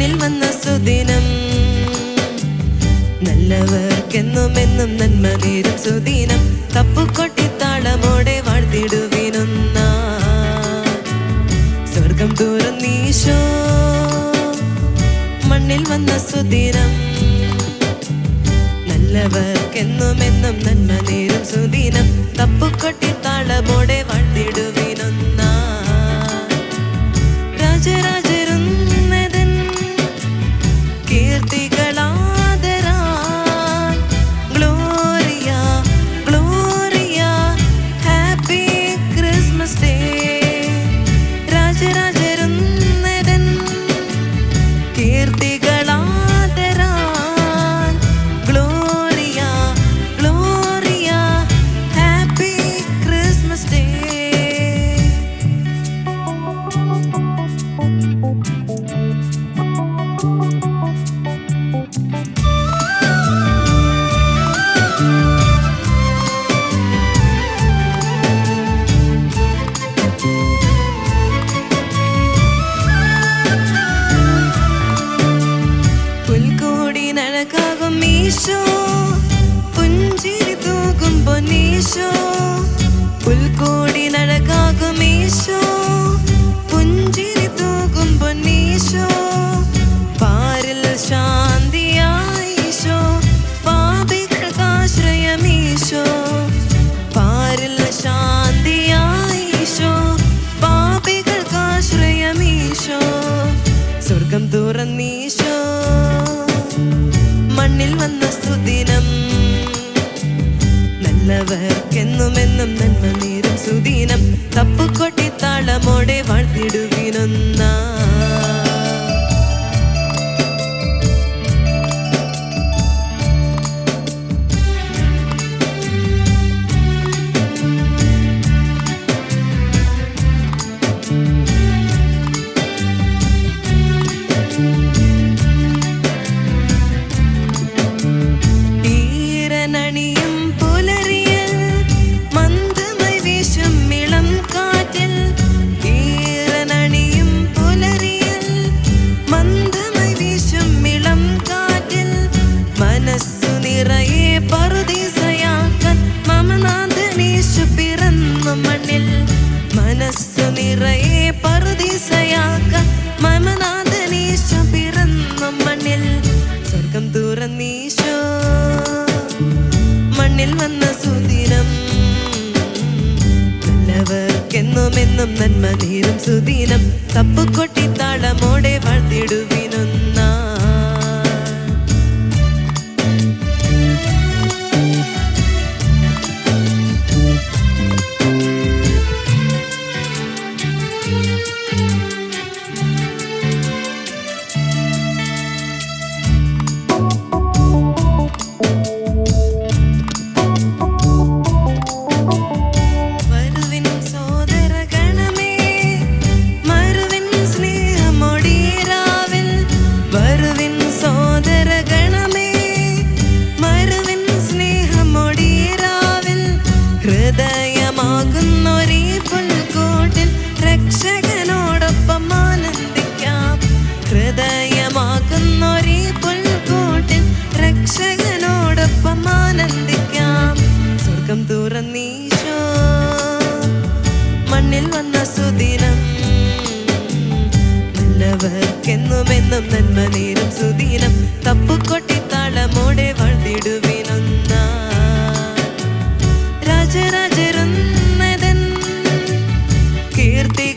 മണ്ണിൽ വന്ന സുദിനം നല്ലവർക്കെന്നുമെന്നും നന്മ നേരും സുദിനം തപ്പുകൊട്ടിത്താളമോടെ വാഴ്ത്തിടുവിനൊന്ന സ്വർഗം തുറന്നീശോ മണ്ണിൽ വന്ന സുദിനം നല്ലവർക്കെന്നുമെന്നും നന്മ നേരും സുദിനം തപ്പുകൊട്ടിത്താളമോടെ വാഴ്ത്തിടുവിനൊന്ന രാജരാജരുന്നതൻ കീർത്തികളാദരാൻ gloria gloria happy Christmas day രാജരാജരുന്നതൻ കീർത്തികളാദരാൻ gloria gloria happy Christmas day പുൽക്കൂടിനഴകാകും ഈശോ പുഞ്ചിരി തൂകും പൊന്നീശോ പുൽക്കൂടിനഴകാകും ഈശോ പുഞ്ചിരി തൂകും പൊന്നീശോ പാരിൽ ശാന്തിയായിശോ പാപികൾക്കാശ്രയമീശോ പാരിൽ ശാന്തിയായിശോ പാപികൾക്കാശ്രയമീശോ സ്വർഗം തുറന്നീശോ മണ്ണിൽ വന്ന സുദിനം നല്ലവർക്കെന്നുമെന്നും നന്മ നേരും സുദിനം തപ്പുകൊട്ടിത്താളമോടെ വാഴ്ത്തിടുവിനൊന്ന ഈരനണിയും പുലരിയൽ മന്ദമായി വീശും ഇളം കാറ്റിൽ ഈരനണിയും പുലരിയൽ മന്ദമായി വീശും ഇളം കാറ്റിൽ മനസ്സു നിറയെ പറുദീസയാക്കാൻ മമനാഥനീശു പിറന്നു മണ്ണിൽ മനസ്സു നിറയെ പറുദീസയാക്കാൻ മമനാഥനീശു പിറന്നു മണ്ണിൽ സ്വർഗം തുറന്നീശോ മണ്ണിൽ വന്ന സുദിനം നല്ലവർക്കെന്നുമെന്നും നന്മ നേരും സുദിനം തപ്പുകൊട്ടിത്താളമോടെ വാഴ്ത്തിടുവിനൊന്ന ഹൃദയമാകുന്നൊരീ പുൽക്കൂട്ടിൽ രക്ഷകനോടൊപ്പം ആനന്ദിക്കാം ഹൃദയമാകുന്നൊരീ പുൽക്കൂട്ടിൽ രക്ഷകനോടൊപ്പം ആനന്ദിക്കാം സ്വർഗം തുറന്നീശോ മണ്ണിൽ വന്ന സുദിനം നല്ലവർക്കെന്നുമെന്നും നന്മ നേരും സുദിനം തപ്പുകൊട്ടിത്താളമോടെ വാഴ്ത്തിടുവിനൊന്ന രാജരാജരുന്നതൻ കീർത്തി